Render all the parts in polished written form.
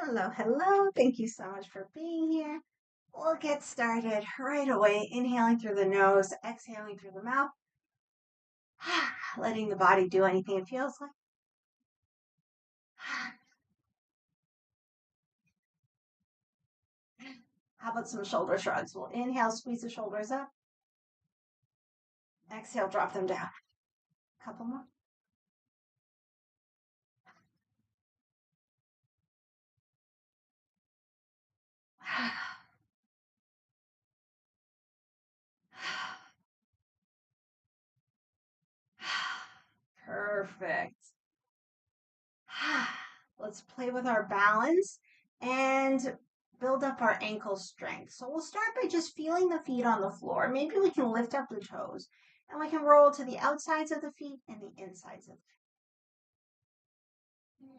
Hello, hello. Thank you so much for being here. We'll get started right away. Inhaling through the nose, exhaling through the mouth, letting the body do anything it feels like. How about some shoulder shrugs? We'll inhale, squeeze the shoulders up. Exhale, drop them down. A couple more. Perfect. Let's play with our balance and build up our ankle strength. So we'll start by just feeling the feet on the floor. Maybe we can lift up the toes and we can roll to the outsides of the feet and the insides of the feet.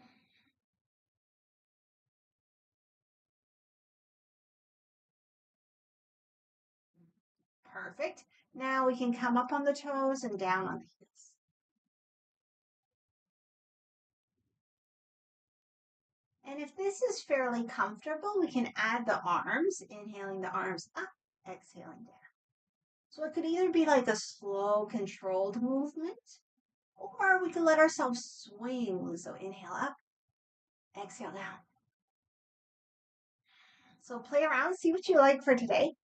Perfect. Now we can come up on the toes and down on the heels. And if this is fairly comfortable, we can add the arms, inhaling the arms up, exhaling down. So it could either be like a slow, controlled movement, or we could let ourselves swing. So inhale up, exhale down. So play around, see what you like for today.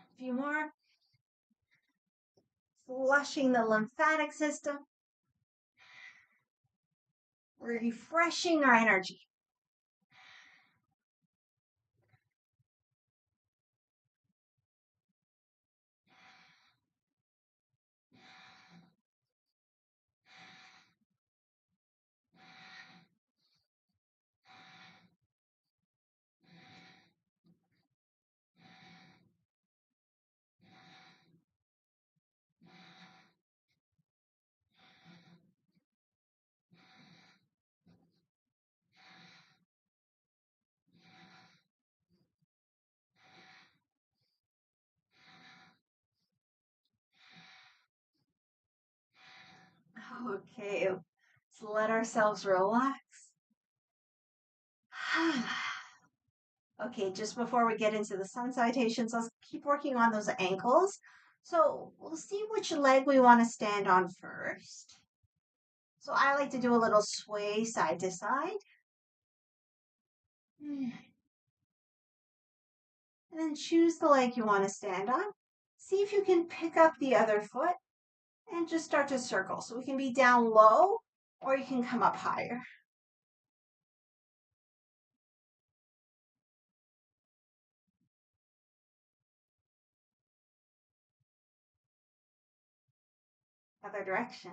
A few more. Flushing the lymphatic system. Refreshing our energy. Okay, let's let ourselves relax. Okay, just before we get into the sun salutations, let's keep working on those ankles. So we'll see which leg we want to stand on first. So I like to do a little sway side to side. And then choose the leg you want to stand on. See if you can pick up the other foot and just start to circle. So we can be down low or you can come up higher. Other direction.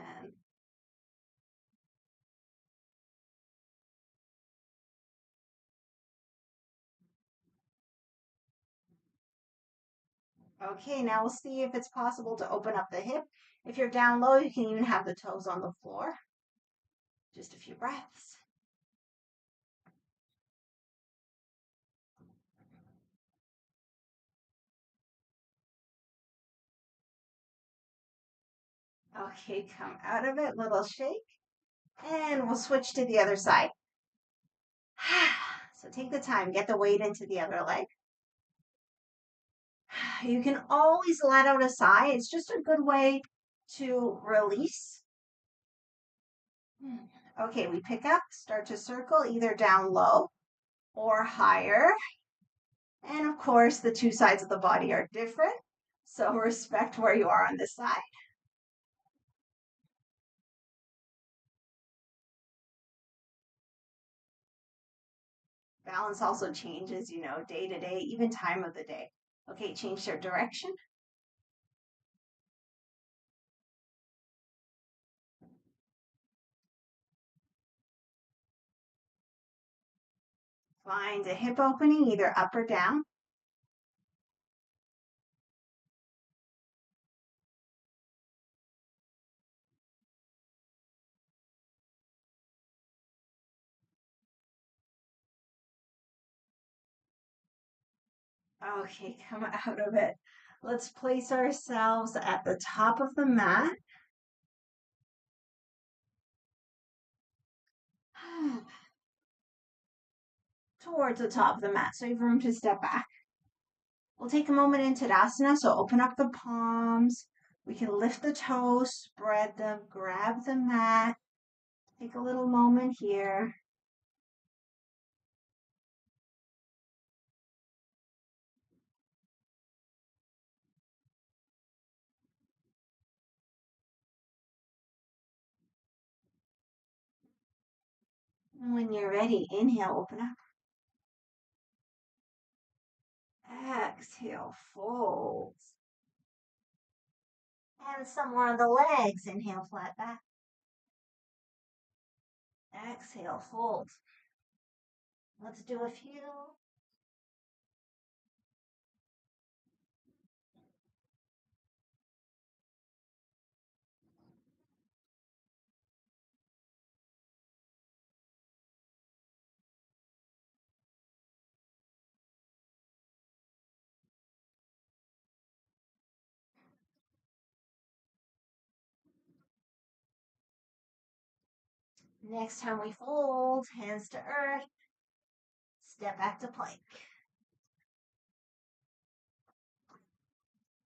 Okay, now we'll see if it's possible to open up the hip. If you're down low, you can even have the toes on the floor. Just a few breaths. Okay, come out of it, little shake. And we'll switch to the other side. So take the time, get the weight into the other leg. You can always let out a sigh. It's just a good way to release. Okay, we pick up, start to circle either down low or higher. And of course, the two sides of the body are different. So respect where you are on this side. Balance also changes, day to day, even time of the day. Okay, change their direction. Find a hip opening, either up or down. Okay, come out of it. Let's place ourselves at the top of the mat. Towards the top of the mat, so you have room to step back. We'll take a moment in Tadasana, so open up the palms. We can lift the toes, spread them, grab the mat. Take a little moment here. And when you're ready, inhale, open up. Exhale, fold. And somewhere on the legs, inhale, flat back. Exhale, fold. Let's do a few. Next time we fold, hands to earth, step back to plank.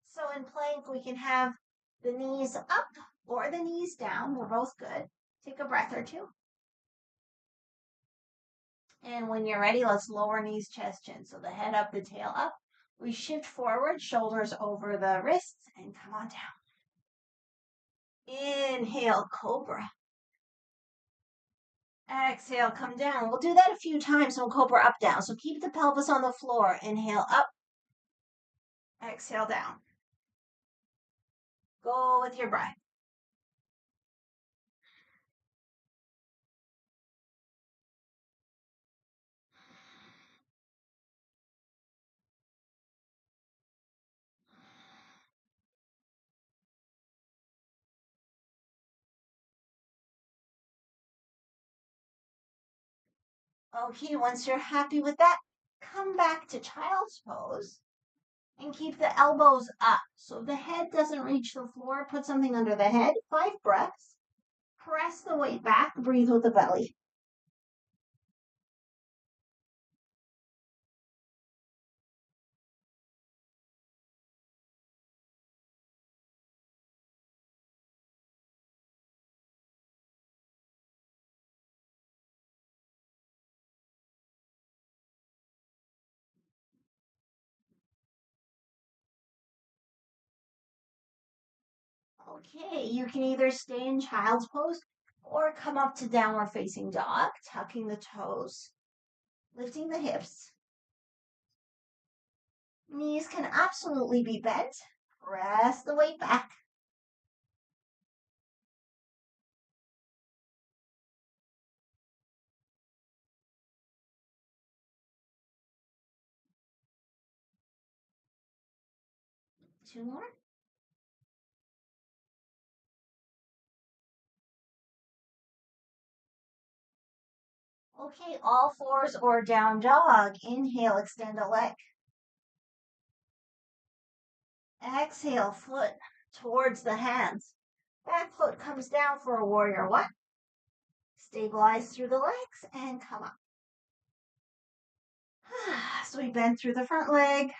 So in plank, we can have the knees up or the knees down. They're both good. Take a breath or two. And when you're ready, let's lower knees, chest, chin. So the head up, the tail up. We shift forward, shoulders over the wrists, and come on down. Inhale, cobra. Exhale, come down. We'll do that a few times on cobra up, down. So keep the pelvis on the floor. Inhale up. Exhale down. Go with your breath. Okay, once you're happy with that, come back to child's pose and keep the elbows up. So the head doesn't reach the floor, put something under the head. 5 breaths. Press the weight back, breathe with the belly. Okay, you can either stay in child's pose or come up to downward facing dog, tucking the toes, lifting the hips. Knees can absolutely be bent. Press the weight back. Two more. Okay, all fours or down dog. Inhale, extend a leg. Exhale, foot towards the hands. Back foot comes down for a warrior one. Stabilize through the legs and come up. So we bend through the front leg.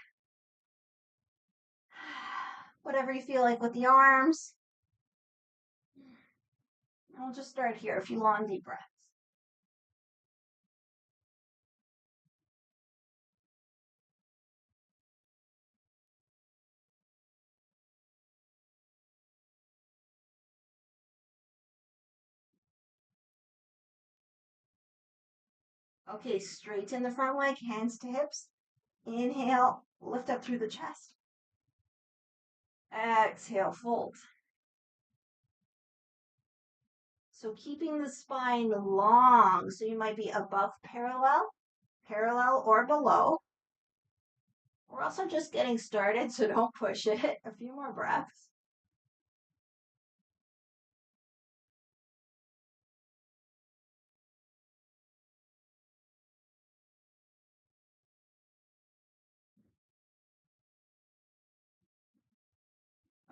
Whatever you feel like with the arms. And we'll just start here. A few long, deep breaths. Okay, straighten the front leg, hands to hips. Inhale, lift up through the chest. Exhale, fold. So keeping the spine long, so you might be above parallel. parallel or below. We're also just getting started, so don't push it. A few more breaths.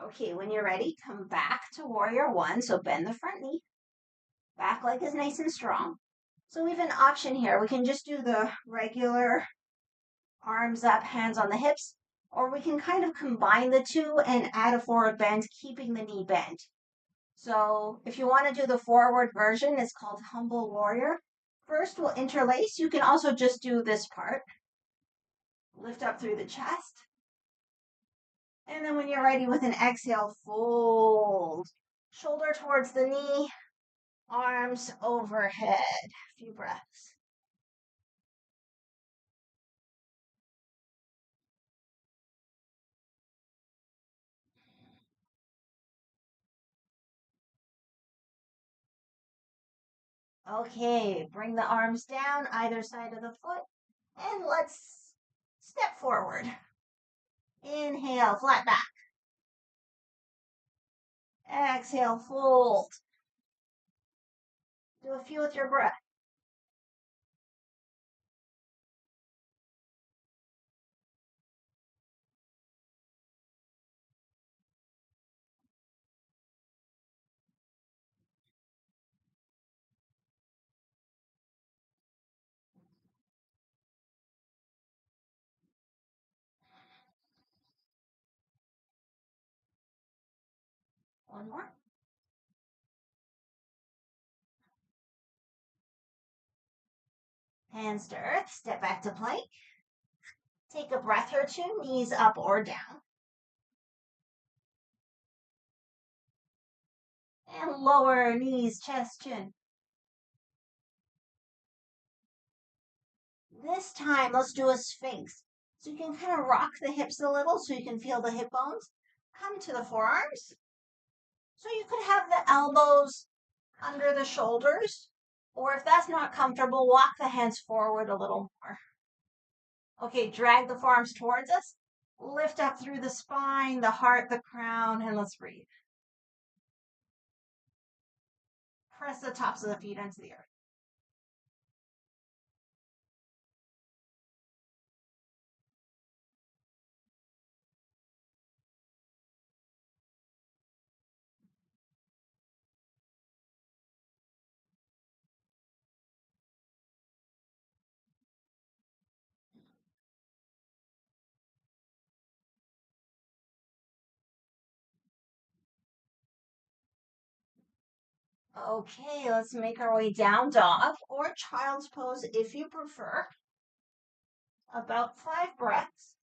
Okay, when you're ready, come back to warrior one. So bend the front knee. Back leg is nice and strong. So we have an option here. We can just do the regular arms up, hands on the hips, or we can kind of combine the two and add a forward bend, keeping the knee bent. So if you want to do the forward version, it's called humble warrior. First, we'll interlace. You can also just do this part. Lift up through the chest. And then when you're ready with an exhale, fold. Shoulder towards the knee, arms overhead. A few breaths. Okay, bring the arms down either side of the foot, and let's step forward. Inhale, flat back. Exhale, fold. Do a few with your breath. One more. Hands to earth, step back to plank. Take a breath or two, knees up or down. And lower knees, chest, chin. This time, let's do a sphinx. So you can kind of rock the hips a little so you can feel the hip bones. Come to the forearms. So you could have the elbows under the shoulders, or if that's not comfortable, walk the hands forward a little more. Okay, drag the forearms towards us. Lift up through the spine, the heart, the crown, and let's breathe. Press the tops of the feet into the earth. Okay, let's make our way down dog or child's pose if you prefer. About 5 breaths.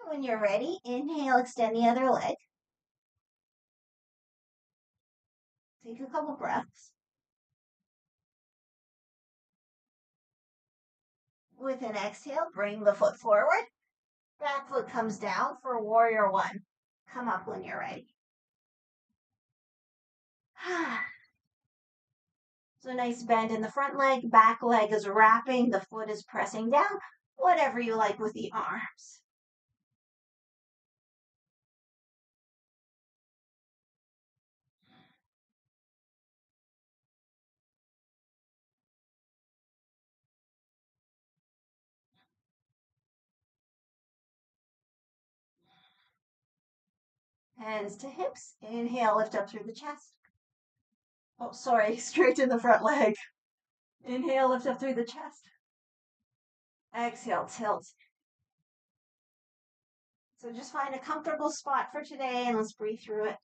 When you're ready, inhale, extend the other leg. Take a couple breaths. With an exhale, bring the foot forward. Back foot comes down for warrior one. Come up when you're ready. So nice bend in the front leg, back leg is wrapping, the foot is pressing down, whatever you like with the arms. Hands to hips. Inhale, lift up through the chest. Oh, sorry, straighten the front leg. Inhale, lift up through the chest. Exhale, tilt. So just find a comfortable spot for today and let's breathe through it.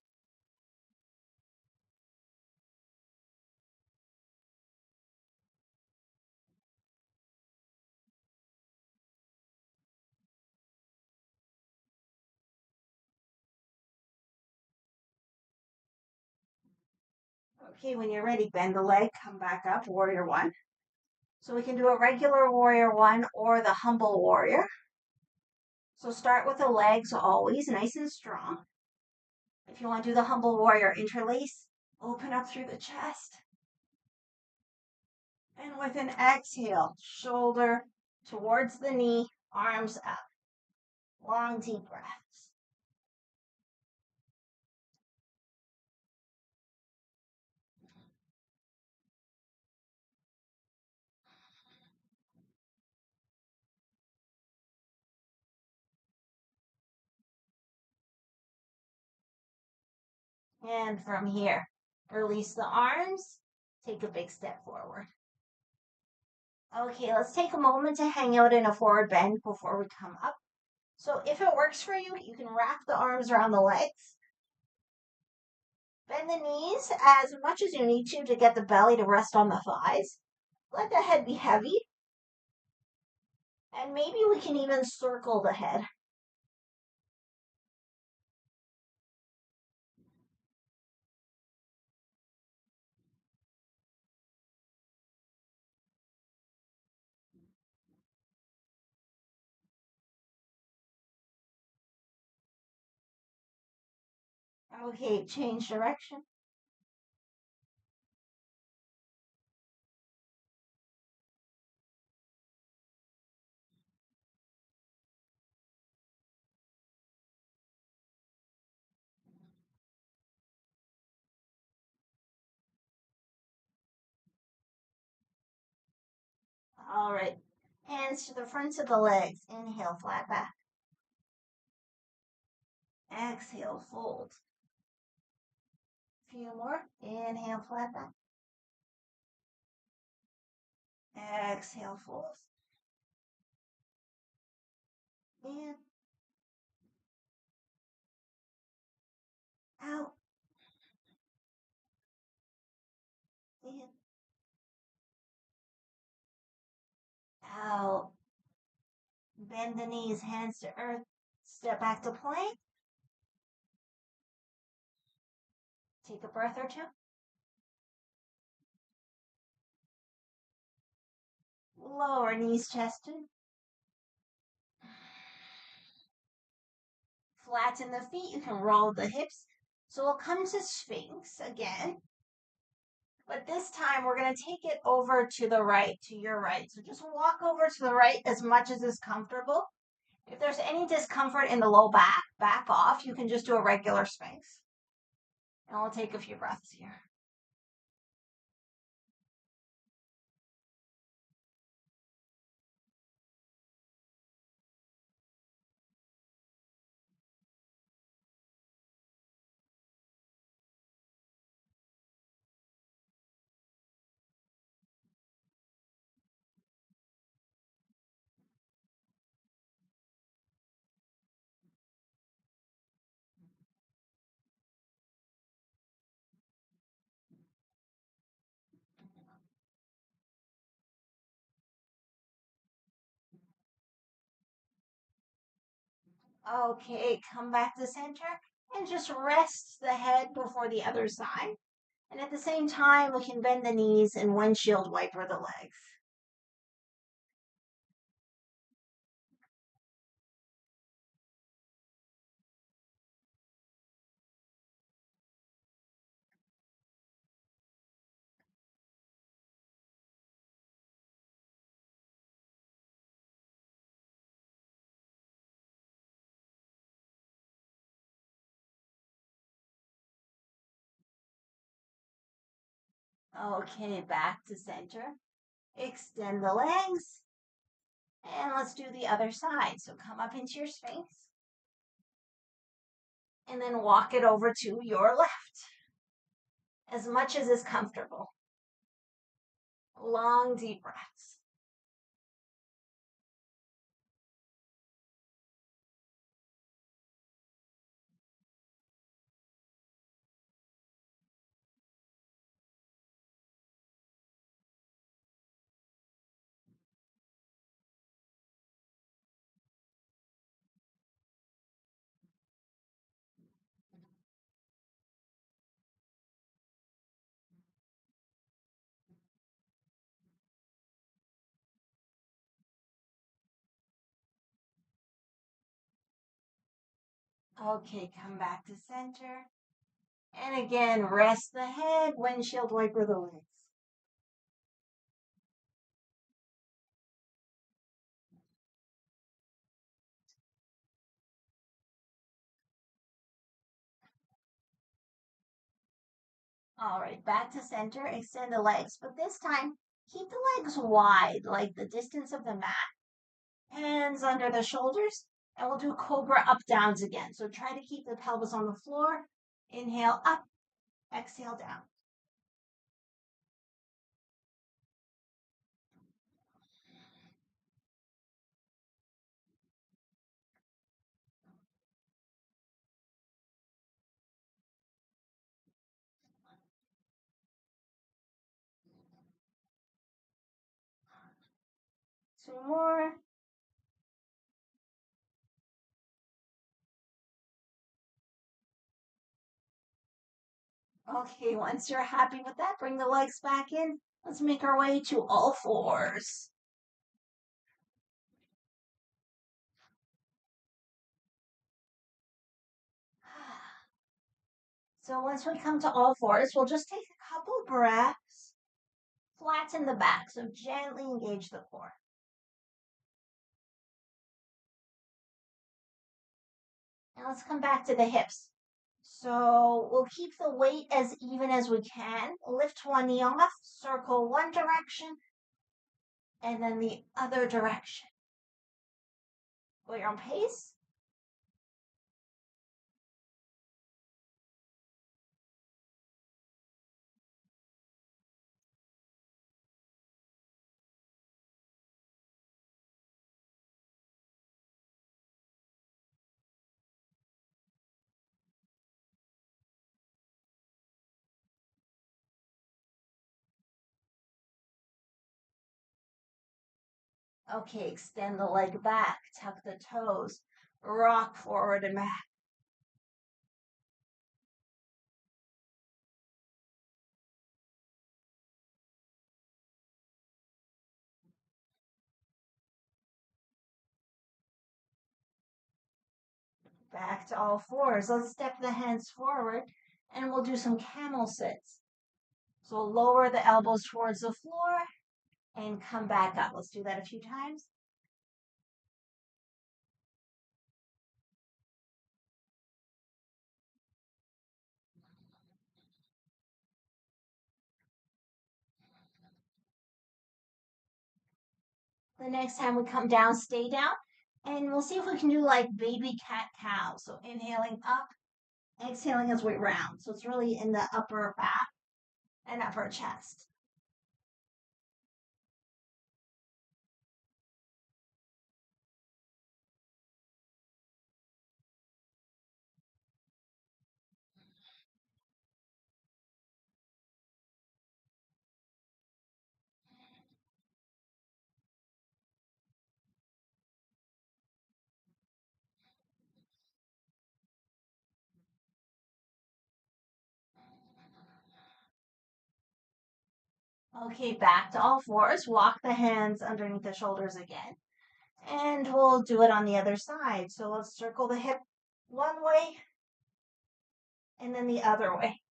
Okay, when you're ready, bend the leg, come back up, warrior one. So we can do a regular warrior one or the humble warrior. So start with the legs always nice and strong. If you want to do the humble warrior, interlace, open up through the chest. And with an exhale, shoulder towards the knee, arms up. Long, deep breaths. And from here, release the arms, take a big step forward. Okay, let's take a moment to hang out in a forward bend before we come up. So if it works for you, you can wrap the arms around the legs. Bend the knees as much as you need to get the belly to rest on the thighs. Let the head be heavy. And maybe we can even circle the head. Okay, change direction. All right. Hands to the fronts of the legs. Inhale, flat back. Exhale, fold. Few more. Inhale, flat back. Exhale, fold. In, out, in, out. Bend the knees, hands to earth. Step back to plank. Take a breath or two. Lower knees, chest in. Flatten the feet. You can roll the hips. So we'll come to Sphinx again. But this time we're going to take it over to the right, to your right. So just walk over to the right as much as is comfortable. If there's any discomfort in the low back, back off. You can just do a regular Sphinx. And we'll take a few breaths here. Okay, come back to center and just rest the head before the other side. And at the same time, we can bend the knees and windshield wiper the legs. Okay, back to center. Extend the legs. And let's do the other side. So come up into your Sphinx. And then walk it over to your left. As much as is comfortable. Long, deep breaths. Okay, come back to center. And again, rest the head, windshield wiper the legs. All right, back to center, extend the legs, but this time keep the legs wide, like the distance of the mat. Hands under the shoulders, and we'll do cobra up downs again. So try to keep the pelvis on the floor. Inhale up, exhale down. Two more. Okay, once you're happy with that, bring the legs back in. Let's make our way to all fours. So once we come to all fours, we'll just take a couple breaths, flatten the back, so gently engage the core. Now let's come back to the hips. So we'll keep the weight as even as we can. Lift one knee off, circle one direction, and then the other direction. Go your own pace. Okay, extend the leg back, tuck the toes, rock forward and back. Back to all fours. Let's step the hands forward and we'll do some camel sits. So lower the elbows towards the floor and come back up. Let's do that a few times. The next time we come down, stay down. And we'll see if we can do like baby cat cow. So inhaling up, exhaling as we round. So it's really in the upper back and upper chest. Okay, back to all fours. Walk the hands underneath the shoulders again. And we'll do it on the other side. So let's circle the hip one way and then the other way.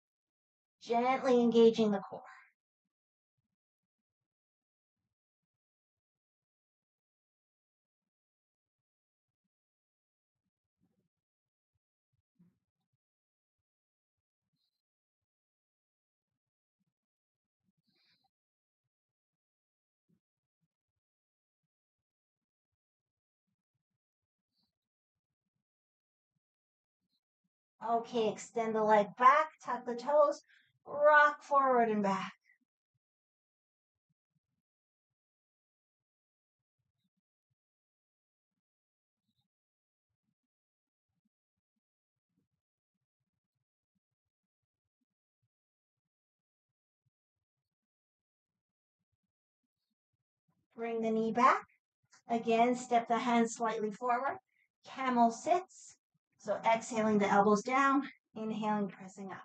Gently engaging the core. Okay, extend the leg back, tuck the toes, rock forward and back. Bring the knee back. Again, step the hands slightly forward. Camel sits. So exhaling the elbows down, inhaling, pressing up.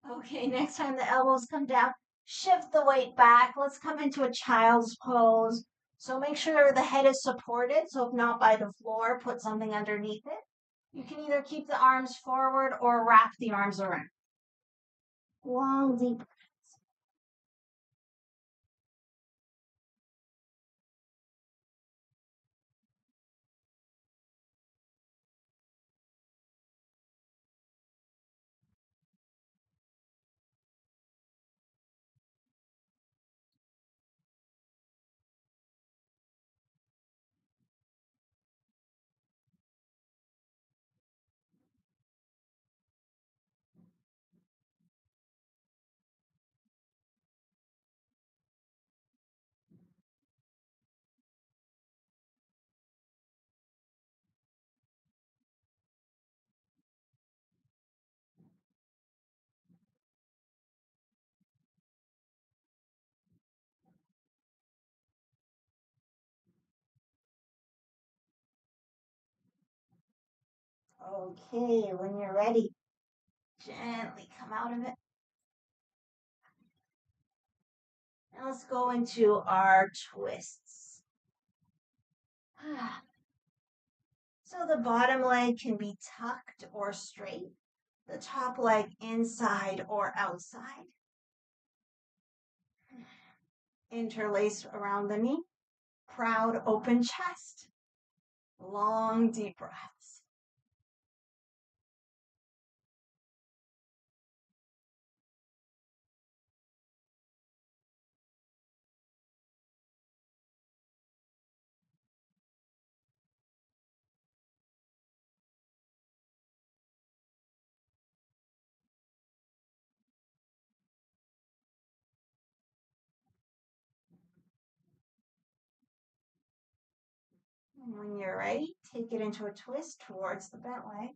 Okay, next time the elbows come down, shift the weight back. Let's come into a child's pose. So make sure the head is supported. So if not by the floor, put something underneath it. You can either keep the arms forward or wrap the arms around. Long, deep breaths. Okay, when you're ready, gently come out of it. Now let's go into our twists. So the bottom leg can be tucked or straight, the top leg inside or outside. Interlace around the knee. Proud open chest. Long deep breaths. And when you're ready, take it into a twist towards the bent leg.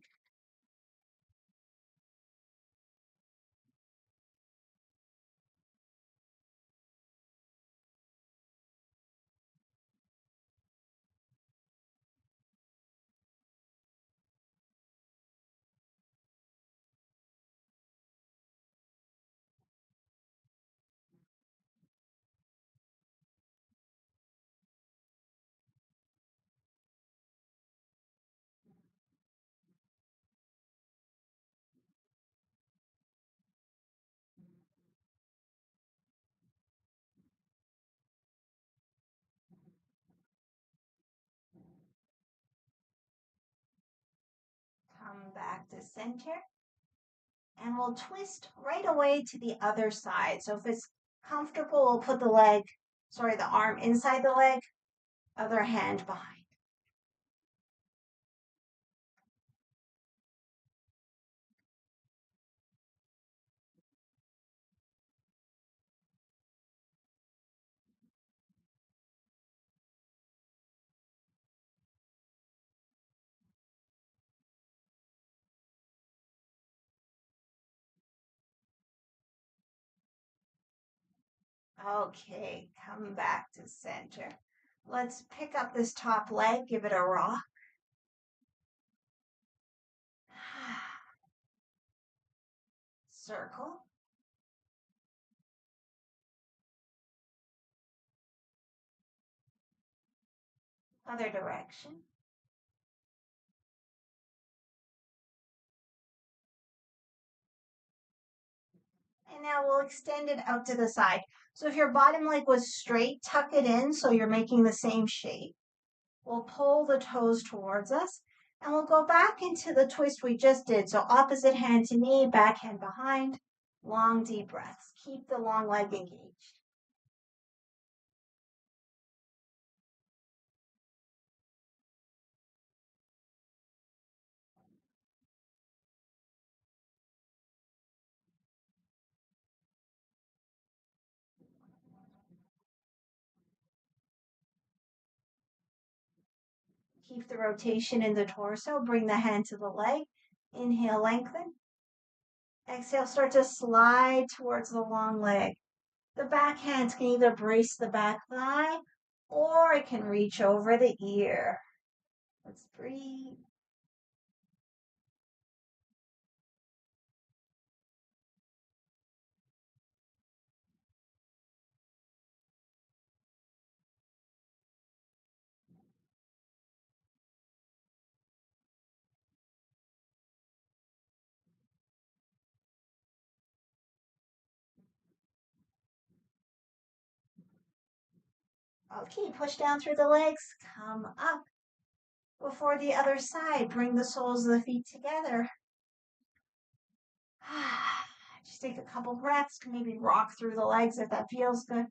Come back to center. And we'll twist right away to the other side. So if it's comfortable, we'll put the arm inside the leg, other hand behind. Okay, come back to center. Let's pick up this top leg, give it a rock. Circle. Other direction. And now we'll extend it out to the side. So if your bottom leg was straight, tuck it in so you're making the same shape. We'll pull the toes towards us and we'll go back into the twist we just did. So opposite hand to knee, back hand behind, long deep breaths. Keep the long leg engaged. Keep the rotation in the torso. Bring the hand to the leg. Inhale, lengthen. Exhale, start to slide towards the long leg. The back hands can either brace the back thigh or it can reach over the ear. Let's breathe. Okay, push down through the legs, come up. Before the other side, bring the soles of the feet together. Just take a couple breaths, maybe rock through the legs if that feels good.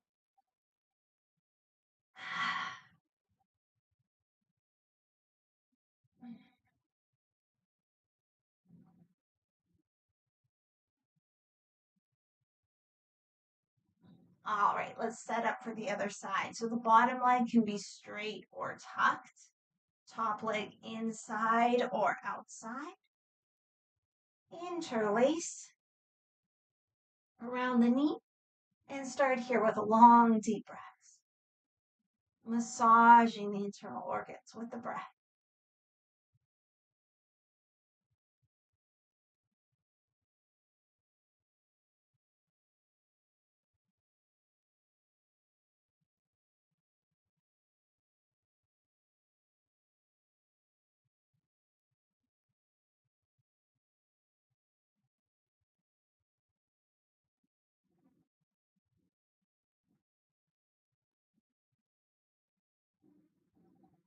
All right, let's set up for the other side. So the bottom leg can be straight or tucked. Top leg inside or outside. Interlace around the knee. And start here with long, deep breaths. Massaging the internal organs with the breath.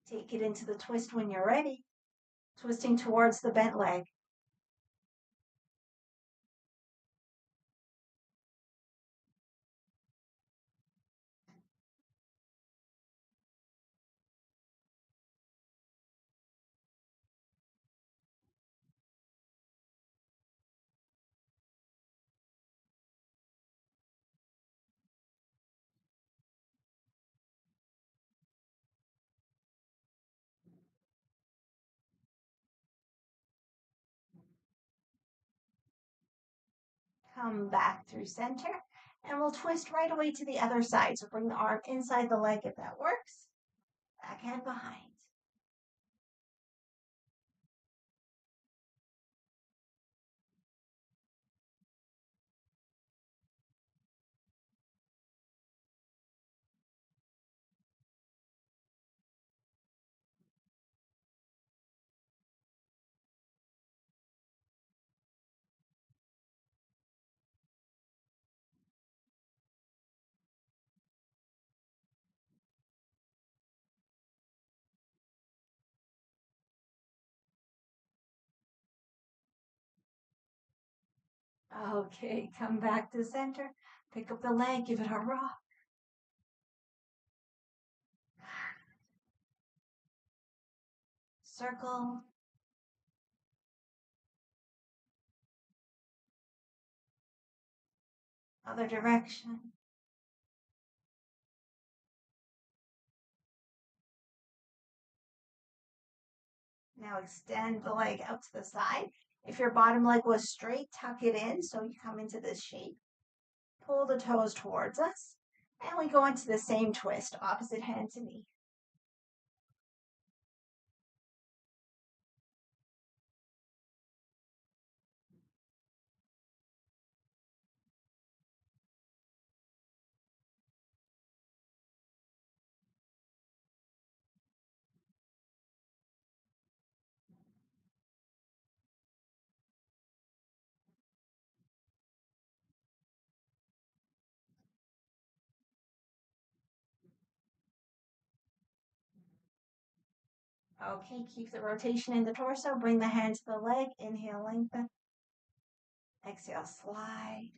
Take it into the twist when you're ready. Twisting towards the bent leg. Come back through center. And we'll twist right away to the other side. So bring the arm inside the leg if that works. Backhand behind. Okay, come back to center. Pick up the leg, give it a rock. Circle. Other direction. Now extend the leg out to the side. If your bottom leg was straight, tuck it in so you come into this shape. Pull the toes towards us. And we go into the same twist, opposite hand to knee. Okay, keep the rotation in the torso. Bring the hand to the leg. Inhale, lengthen. Exhale, slide.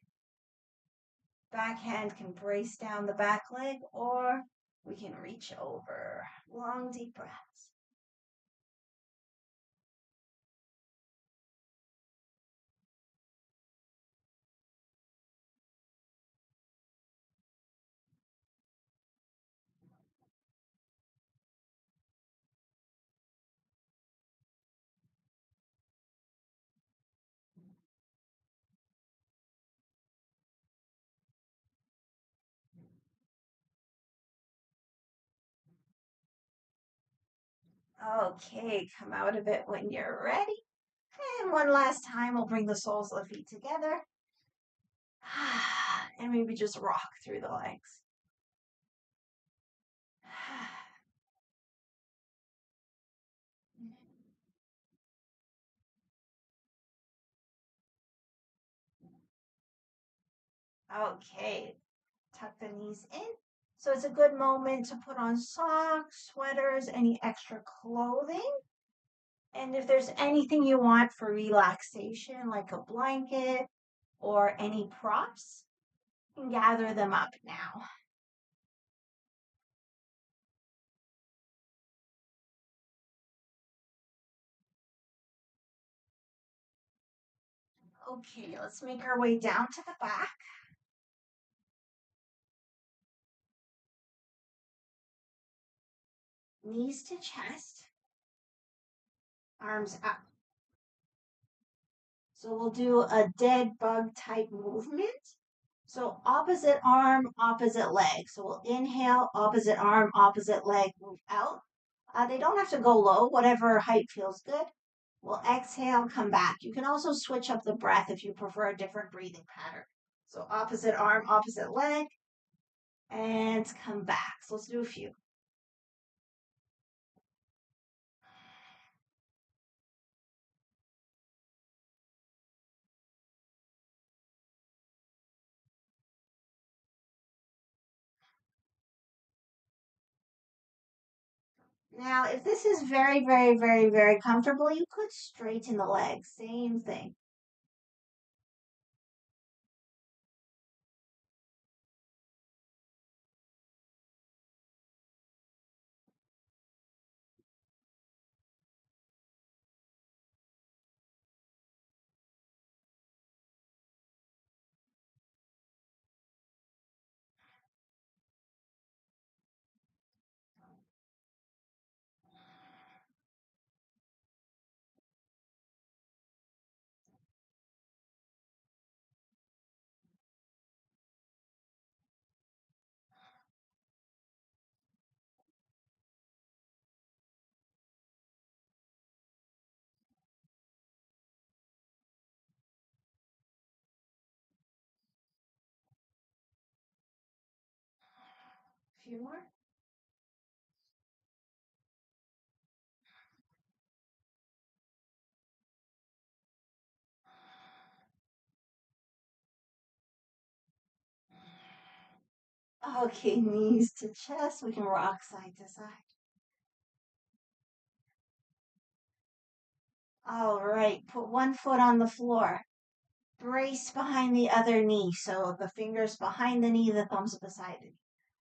Back hand can brace down the back leg, or we can reach over. Long, deep breaths. Okay, come out of it when you're ready. And one last time, we'll bring the soles of the feet together. And maybe just rock through the legs. Okay, tuck the knees in. So it's a good moment to put on socks, sweaters, any extra clothing. And if there's anything you want for relaxation, like a blanket or any props, you can gather them up now. Okay, let's make our way down to the back. Knees to chest, arms up. So we'll do a dead bug type movement. So opposite arm, opposite leg. So we'll inhale, opposite arm, opposite leg, move out. They don't have to go low, whatever height feels good. We'll exhale, come back. You can also switch up the breath if you prefer a different breathing pattern. So opposite arm, opposite leg, and come back. So let's do a few. Now, if this is very, very, very, very comfortable, you could straighten the legs. Same thing. A few more. Okay, knees to chest. We can rock side to side. All right, put one foot on the floor. Brace behind the other knee. So the fingers behind the knee, the thumbs beside it.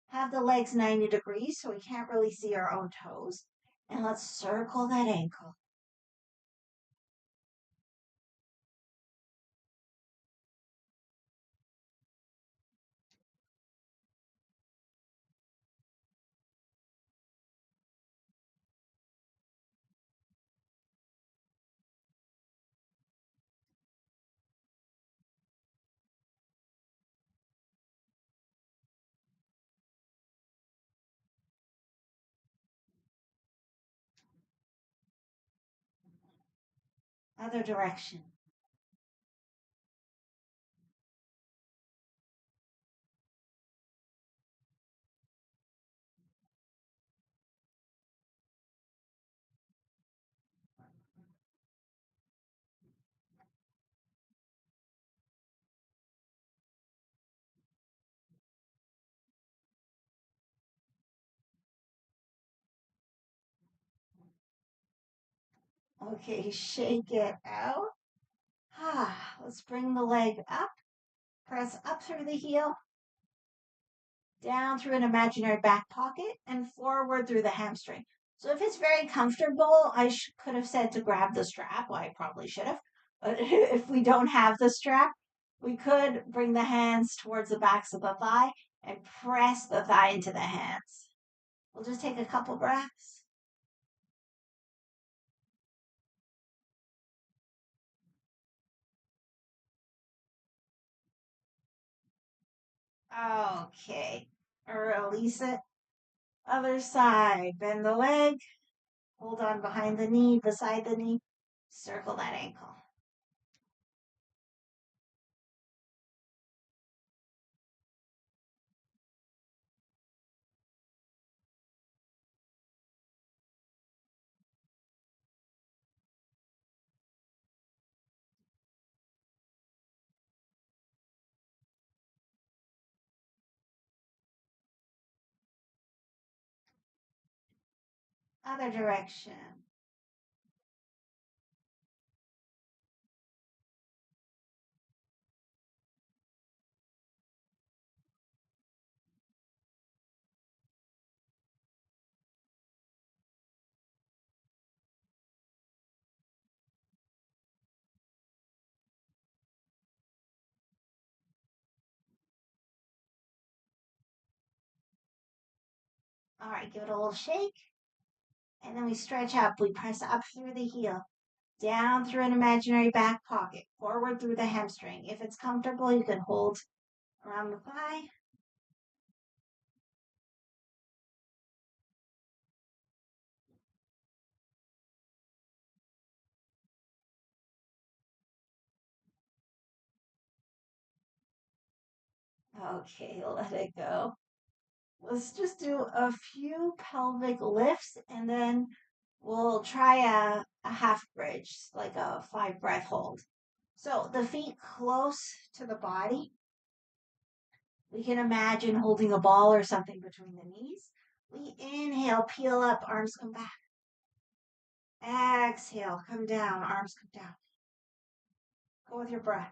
Have the legs 90 degrees so we can't really see our own toes. And let's circle that ankle. Other direction. Okay, shake it out. Let's bring the leg up. Press up through the heel, down through an imaginary back pocket, and forward through the hamstring. So if it's very comfortable, I could have said to grab the strap. Well, I probably should have. But if we don't have the strap, we could bring the hands towards the backs of the thigh and press the thigh into the hands. We'll just take a couple breaths. Okay. Release it. Other side. Bend the leg. Hold on behind the knee, beside the knee. Circle that ankle. Other direction. All right, give it a little shake. And then we stretch up. We press up through the heel, down through an imaginary back pocket, forward through the hamstring. If it's comfortable, you can hold around the thigh. Okay, let it go. Let's just do a few pelvic lifts and then we'll try a half bridge, like a 5 breath hold. So the feet close to the body. We can imagine holding a ball or something between the knees. We inhale, peel up, arms come back. Exhale, come down, arms come down. Go with your breath.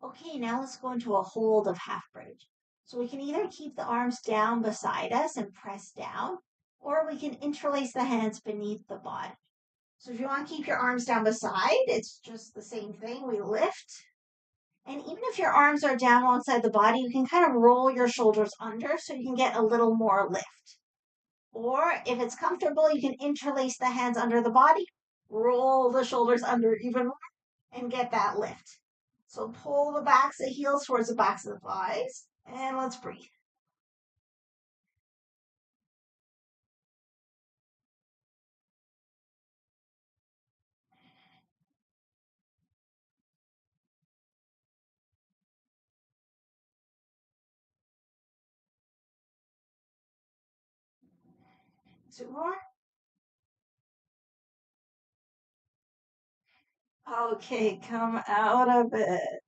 Okay, now let's go into a hold of half bridge. So we can either keep the arms down beside us and press down, or we can interlace the hands beneath the body. So if you want to keep your arms down beside, it's just the same thing. We lift. And even if your arms are down alongside the body, you can kind of roll your shoulders under so you can get a little more lift. Or if it's comfortable, you can interlace the hands under the body, roll the shoulders under even more, and get that lift. So pull the backs of the heels towards the backs of the thighs, and let's breathe. Two more. Okay, come out of it.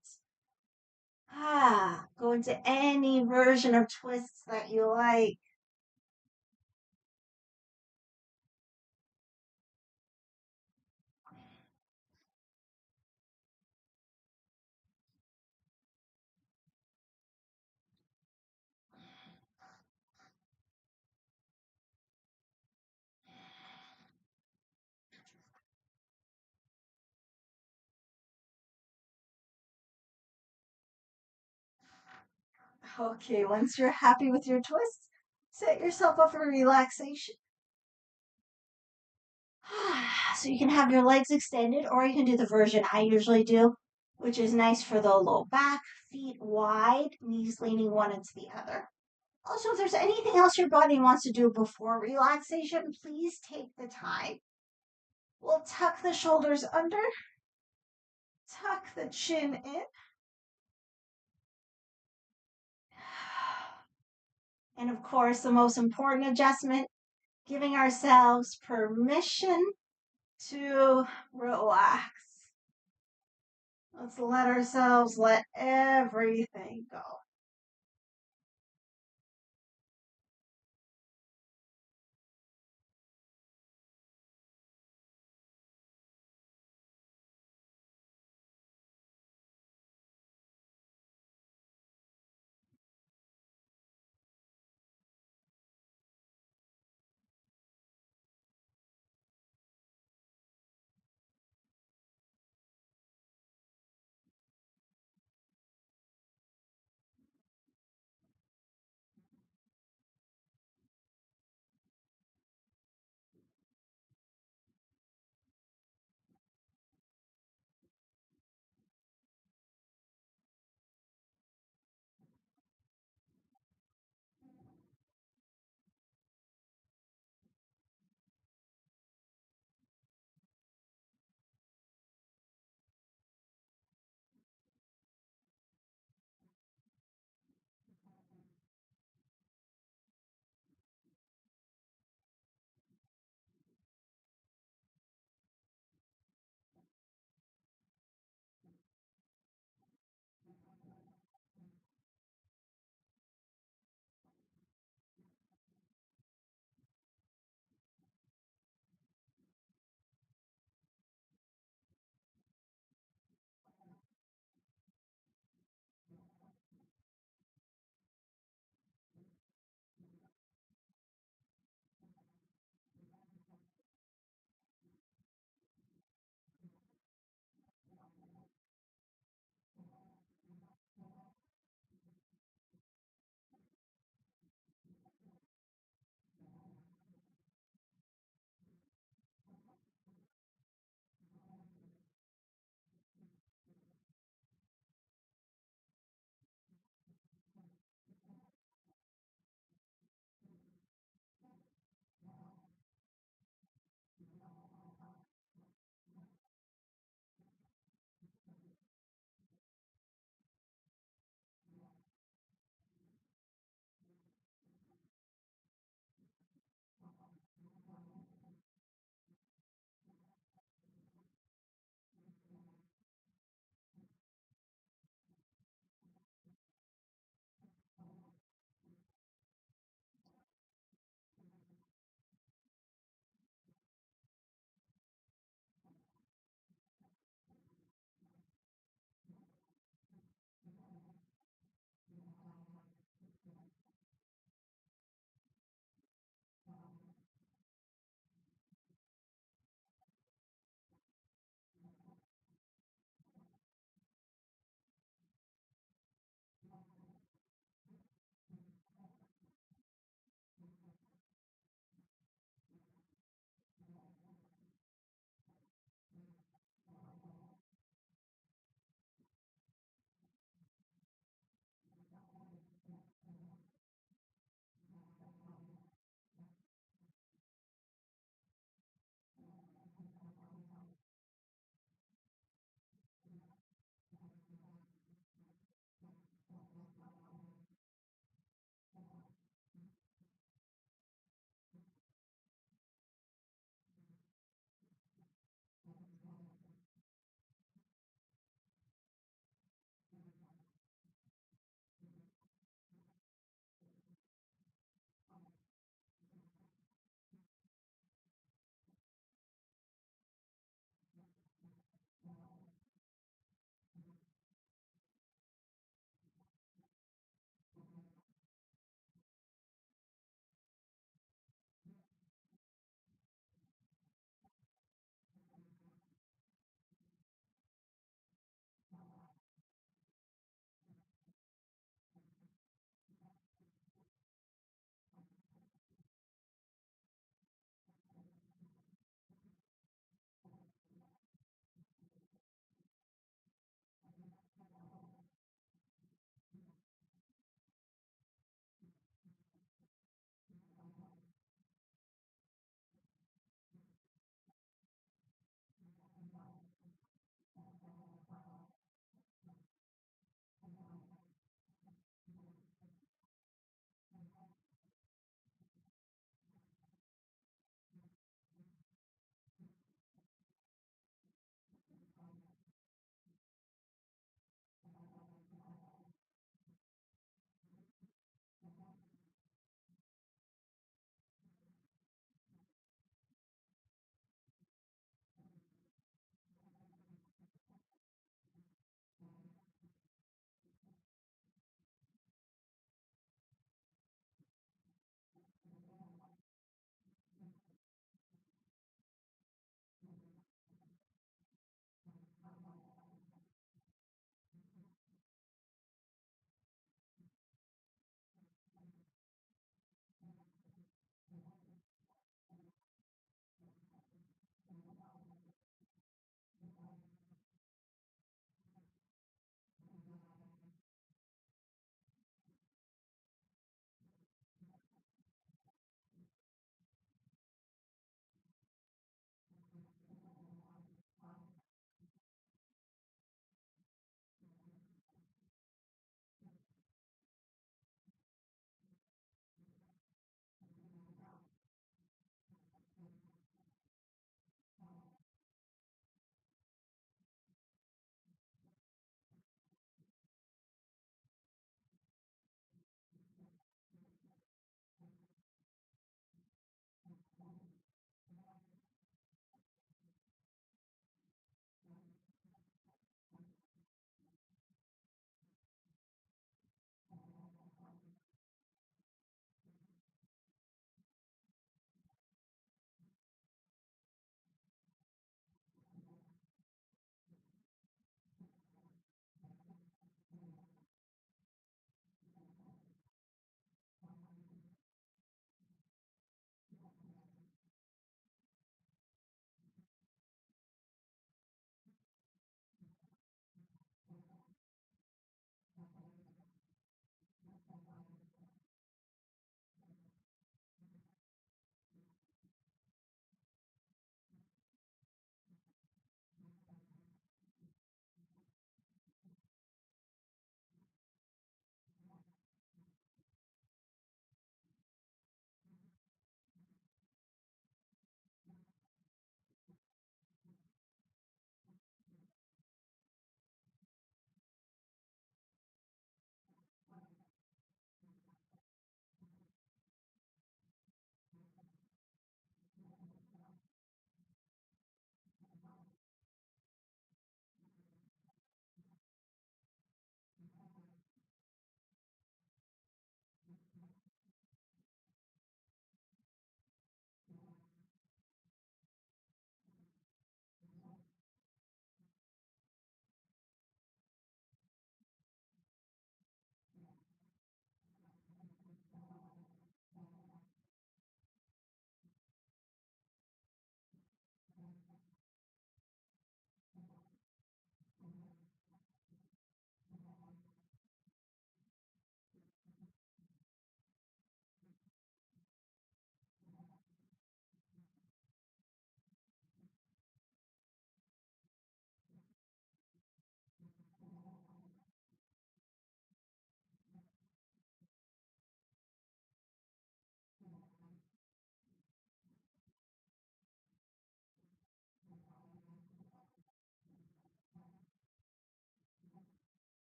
Go into any version of twists that you like. Okay, once you're happy with your twists, set yourself up for relaxation. So you can have your legs extended, or you can do the version I usually do, which is nice for the low back, feet wide, knees leaning one into the other. Also, if there's anything else your body wants to do before relaxation, please take the time. We'll tuck the shoulders under, tuck the chin in. And of course, the most important adjustment, giving ourselves permission to relax. Let's let ourselves let everything go.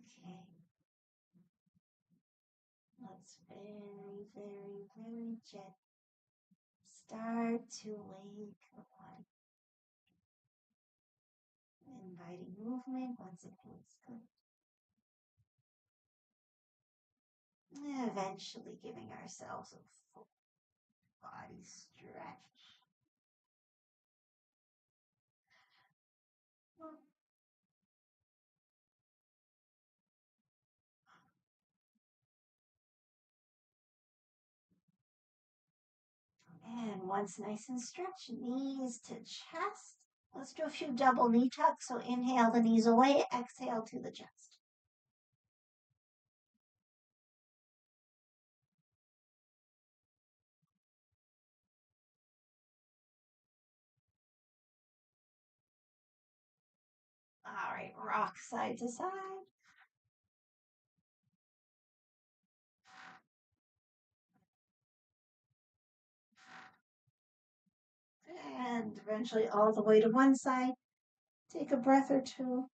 Okay. Let's very gently start to wake the body. Inviting movement once it feels good. And eventually giving ourselves a full body stretch. And once nice and stretched, knees to chest. Let's do a few double knee tucks. So inhale the knees away, exhale to the chest. All right, rock side to side. And eventually all the way to one side. Take a breath or two.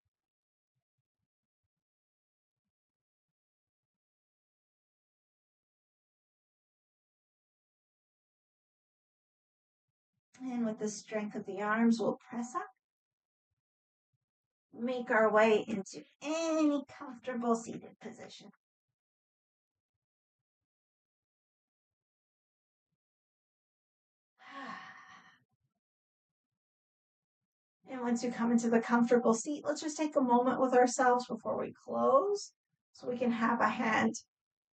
And with the strength of the arms, we'll press up. Make our way into any comfortable seated position. And once you come into the comfortable seat, let's just take a moment with ourselves before we close. So we can have a hand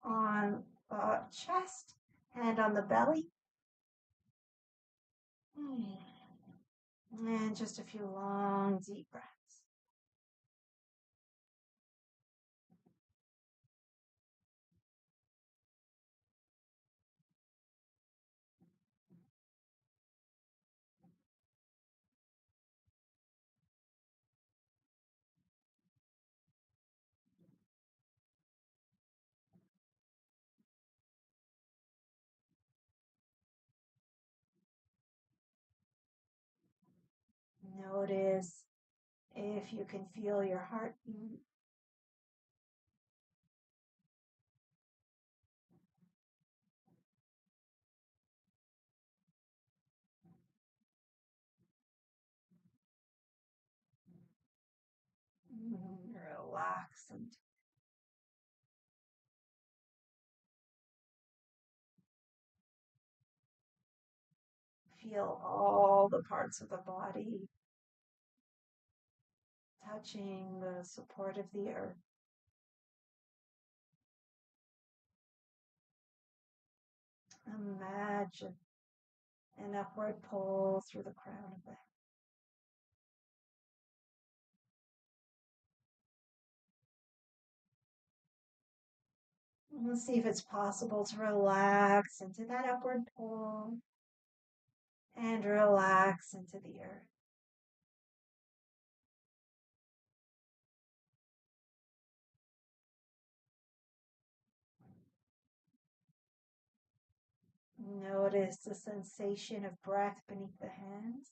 on the chest, hand on the belly. And just a few long, deep breaths. Notice if you can feel your heartbeat. Relax and feel all the parts of the body touching the support of the earth. Imagine an upward pull through the crown of the head. Let's see if it's possible to relax into that upward pull and relax into the earth. Notice the sensation of breath beneath the hands.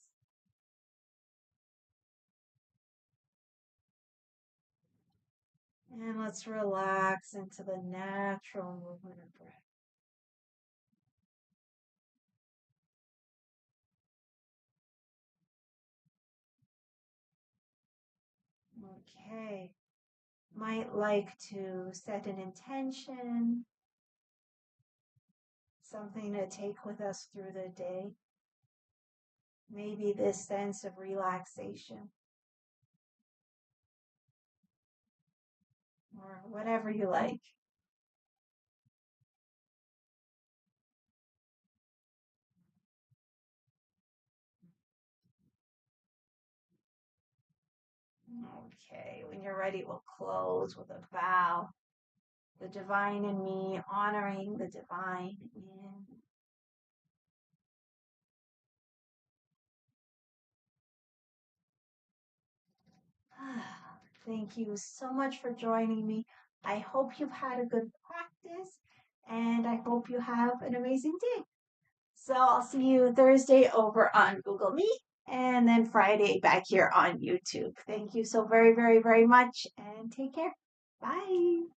And let's relax into the natural movement of breath. Okay. Might like to set an intention, something to take with us through the day. Maybe this sense of relaxation or whatever you like. Okay, when you're ready, we'll close with a bow. The divine in me, honoring the divine in. Thank you so much for joining me. I hope you've had a good practice and I hope you have an amazing day. So I'll see you Thursday over on Google Meet and then Friday back here on YouTube. Thank you so very, very, very much and take care. Bye.